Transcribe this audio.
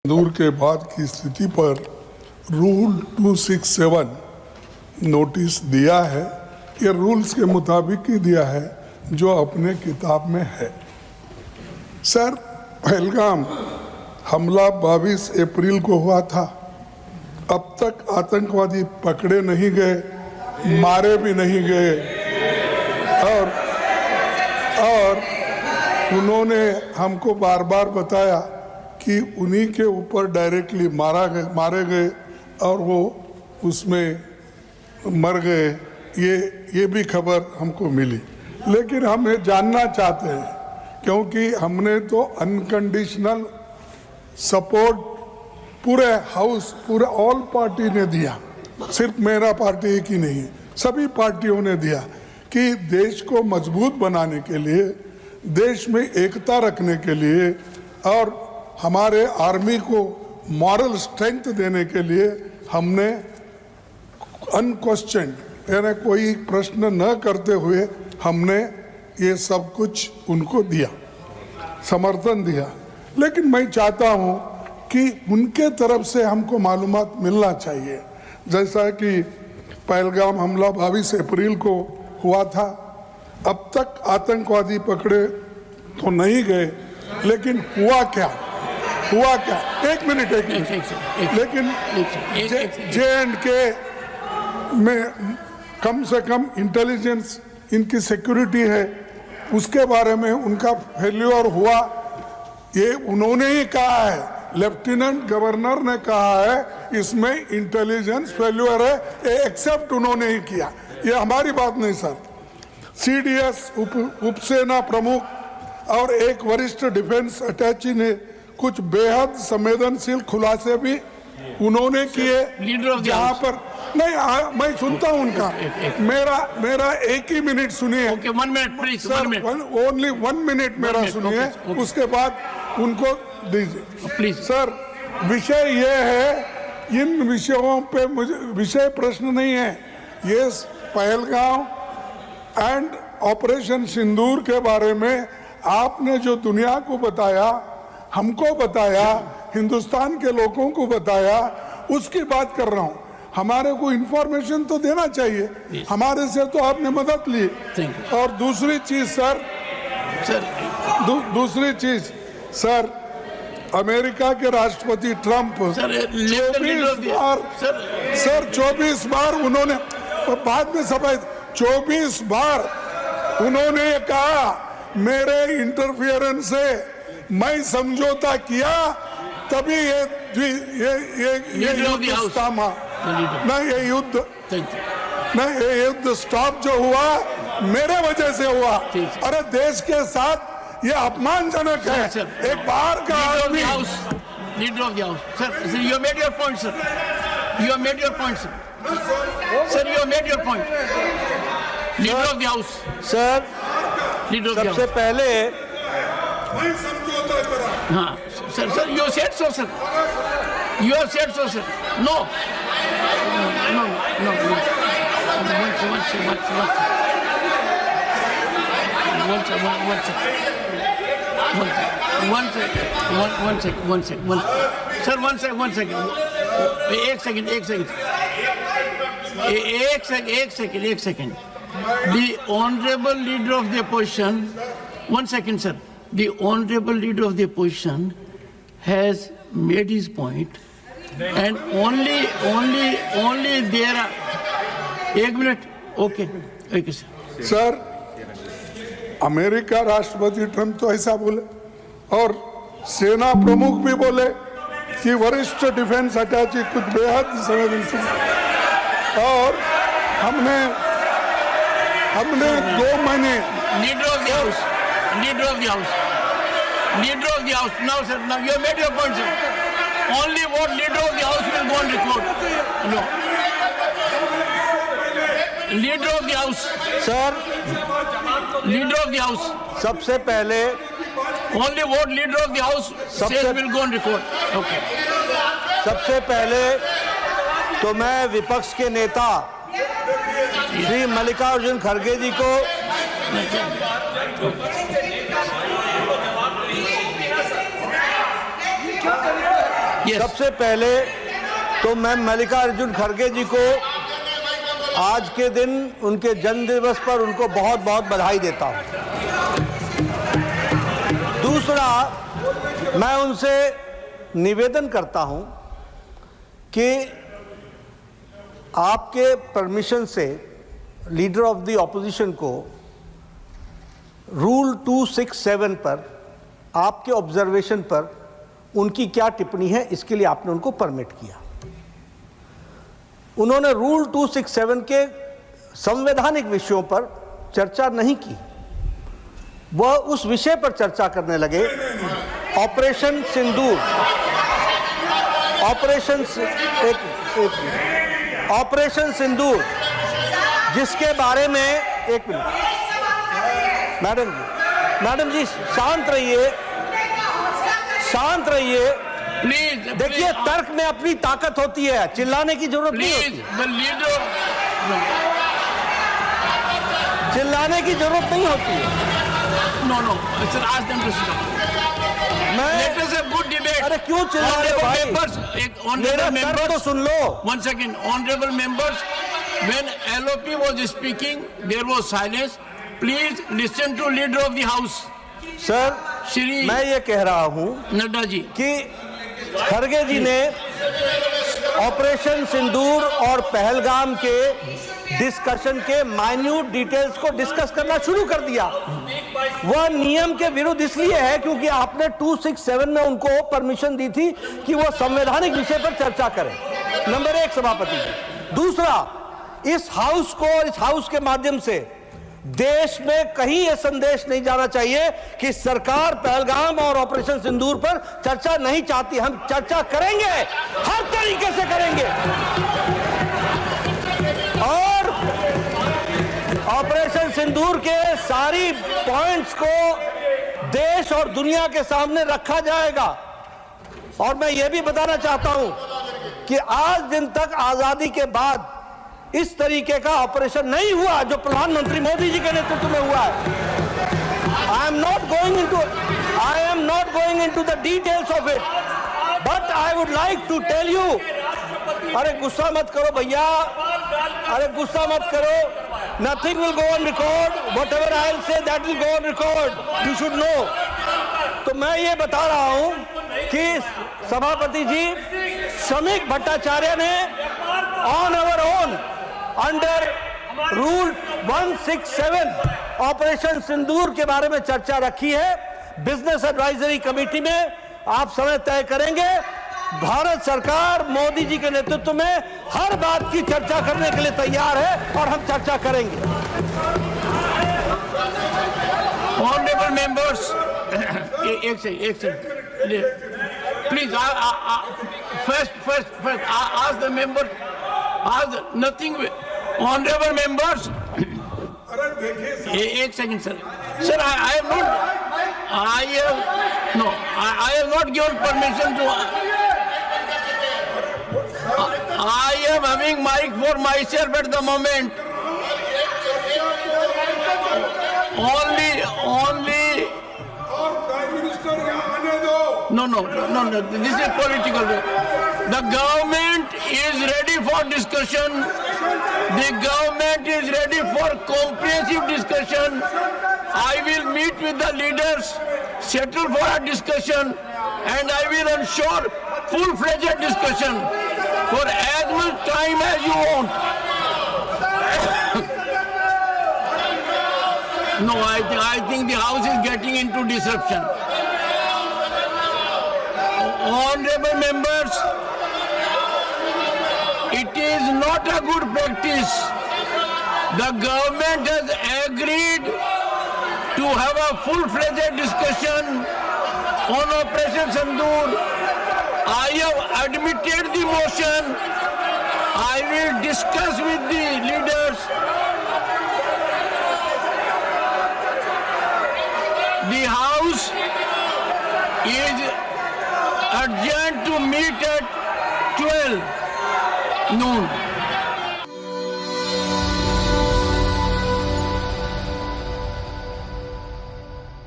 दूर के बाद की स्थिति पर रूल 267 नोटिस दिया है। ये रूल्स के मुताबिक ही दिया है जो अपने किताब में है। सर, पहलगाम हमला 22 अप्रैल को हुआ था। अब तक आतंकवादी पकड़े नहीं गए, मारे भी नहीं गए और उन्होंने हमको बार बार बताया कि उन्हीं के ऊपर डायरेक्टली मारे गए और वो उसमें मर गए। ये भी खबर हमको मिली, लेकिन हम ये जानना चाहते हैं क्योंकि हमने तो अनकंडीशनल सपोर्ट पूरे हाउस, पूरे ऑल पार्टी ने दिया, सिर्फ मेरा पार्टी एक ही नहीं, सभी पार्टियों ने दिया कि देश को मजबूत बनाने के लिए, देश में एकता रखने के लिए और हमारे आर्मी को मॉरल स्ट्रेंथ देने के लिए हमने अनक्वेश्चन, यानी कोई प्रश्न न करते हुए हमने ये सब कुछ उनको दिया, समर्थन दिया। लेकिन मैं चाहता हूँ कि उनके तरफ से हमको मालूमात मिलना चाहिए। जैसा कि पहलगाम हमला 22 अप्रैल को हुआ था, अब तक आतंकवादी पकड़े तो नहीं गए, लेकिन हुआ क्या? एक मिनट लेकिन J&K में कम से कम इंटेलिजेंस, इनकी सिक्योरिटी है, उसके बारे में उनका फेल्योर हुआ, ये उन्होंने ही कहा है, लेफ्टिनेंट गवर्नर ने कहा है इसमें इंटेलिजेंस फेल्योर है, एक्सेप्ट उन्होंने ही किया, ये हमारी बात नहीं सर। CDS उपसेना प्रमुख और एक वरिष्ठ डिफेंस अटैची ने कुछ बेहद संवेदनशील खुलासे भी उन्होंने किए, जहाँ पर नहीं मैं सुनता हूँ उनका, मेरा एक ही मिनट सुनिए। Okay, 1 minute, please, sir, 1 minute. Only 1 minute मेरा सुनिए, okay. उसके बाद उनको दीजिए। प्लीज सर, विषय ये है, इन विषयों पे मुझे विषय प्रश्न नहीं है, ये पहलगाम एंड ऑपरेशन सिंदूर के बारे में आपने जो दुनिया को बताया, हमको बताया, हिंदुस्तान के लोगों को बताया, उसकी बात कर रहा हूँ। हमारे को इंफॉर्मेशन तो देना चाहिए, हमारे से तो आपने मदद ली। और दूसरी चीज सर, दूसरी चीज सर, अमेरिका के राष्ट्रपति ट्रंप 24 बार उन्होंने, बाद में सफाई, 24 बार उन्होंने कहा मेरे इंटरफियरेंस से मैं समझौता किया, तभी ये युद्ध थामा, नहीं ये युद्ध स्टॉप जो हुआ मेरे वजह से हुआ। अरे देश के साथ ये अपमानजनक है। एक बार का आदमी, leader of the house, sir, you made your point, sir. You have made your point, sir. Sir, you have made your point. Leader of the house. Sir, सबसे पहले हाँ sir, you said so, sir. You have said so, sir. No. One second. एक second. The honorable leader of the opposition, 1 second, sir. The honorable leader of the opposition has made his point, and only there are. 1 minute. Okay, sir. Sir, America राष्ट्रपति Trump तो ऐसा बोले और सेना प्रमुख भी बोले कि वरिष्ठ डिफेंस अटैची कुछ बेहद संवेदनशील, और हमने 2 महीने Leader of the house. Now, sir, now you have made your point, sir. Only what leader of the house will go on record. No. Leader of the house. Sir, Leader of the house. सबसे पहले Only what leader of the house says will go on record. Okay. सबसे पहले तो मैं विपक्ष के नेता श्री मल्लिकार्जुन खड़गे जी को Yes. सबसे पहले तो मैं मल्लिकार्जुन खड़गे जी को आज के दिन उनके जन्म दिवस पर उनको बहुत बहुत बधाई देता हूं। दूसरा, मैं उनसे निवेदन करता हूं कि आपके परमिशन से लीडर ऑफ द ऑपोजिशन को रूल 267 पर आपके ऑब्जर्वेशन पर उनकी क्या टिप्पणी है, इसके लिए आपने उनको परमिट किया। उन्होंने रूल 267 के संवैधानिक विषयों पर चर्चा नहीं की, वह उस विषय पर चर्चा करने लगे, ऑपरेशन सिंदूर, ऑपरेशन सिंदूर, जिसके बारे में एक मिनट मैडम जी शांत रहिए, शांत रहिए। प्लीज देखिए, तर्क में अपनी ताकत होती है, चिल्लाने की जरूरत नहीं होती, चिल्लाने की जरूरत नहीं होती है। No sir, ask them to sit down. Let us have good debate. अरे क्यों चिल्ला रहे हो भाई? एक ऑनरेबल मेंबर तो सुन लो। One second, honorable members, when LOP was speaking, there was silence. Please listen to leader of the house. Sir, Shri मैं ये कह रहा हूं नड्डा जी कि खड़गे जी ने ऑपरेशन सिंदूर और पहलगाम के डिस्कशन के माइन्यूट डिटेल्स को डिस्कस करना शुरू कर दिया। वह नियम के विरुद्ध इसलिए है क्योंकि आपने 267 में उनको परमिशन दी थी कि वह संवैधानिक विषय पर चर्चा करें। नंबर एक, सभापति जी। दूसरा, इस हाउस को और इस हाउस के माध्यम से देश में कहीं यह संदेश नहीं जाना चाहिए कि सरकार पहलगाम और ऑपरेशन सिंदूर पर चर्चा नहीं चाहती। हम चर्चा करेंगे, हर तरीके से करेंगे, और ऑपरेशन सिंदूर के सारी पॉइंट्स को देश और दुनिया के सामने रखा जाएगा। और मैं यह भी बताना चाहता हूं कि आज दिन तक आजादी के बाद इस तरीके का ऑपरेशन नहीं हुआ जो प्रधानमंत्री मोदी जी के नेतृत्व में हुआ है। I am not going into the details of it, but I would like to tell you. अरे गुस्सा मत करो भैया, अरे गुस्सा मत करो। Nothing will go on record, whatever I will say that will go on record, you should know. तो मैं ये बता रहा हूं कि सभापति जी श्रमिक भट्टाचार्य ने on our own under rule 167 operation Sindoor के बारे में चर्चा रखी है। बिजनेस एडवाइजरी कमेटी में आप समय तय करेंगे। भारत सरकार मोदी जी के नेतृत्व में हर बात की चर्चा करने के लिए तैयार है और हम चर्चा करेंगे। ऑनरेबल मेंबर्स, एक second please, first ask the member, ask nothing. Honorable members, एक second sir, I have not given permission to. I am having mic for myself at the moment. Only. No. This is political. The government is ready for discussion. The government is ready for comprehensive discussion. I will meet with the leaders, settle for a discussion, and I will ensure full-fledged discussion for as much time as you want. No, I think the house is getting into disruption. Honorable members, it is not a good practice. The government has agreed to have a full-fledged discussion on Operation Sindoor. I have admitted the motion. I will discuss with the leaders. The House is adjourned to meet at 12 noon.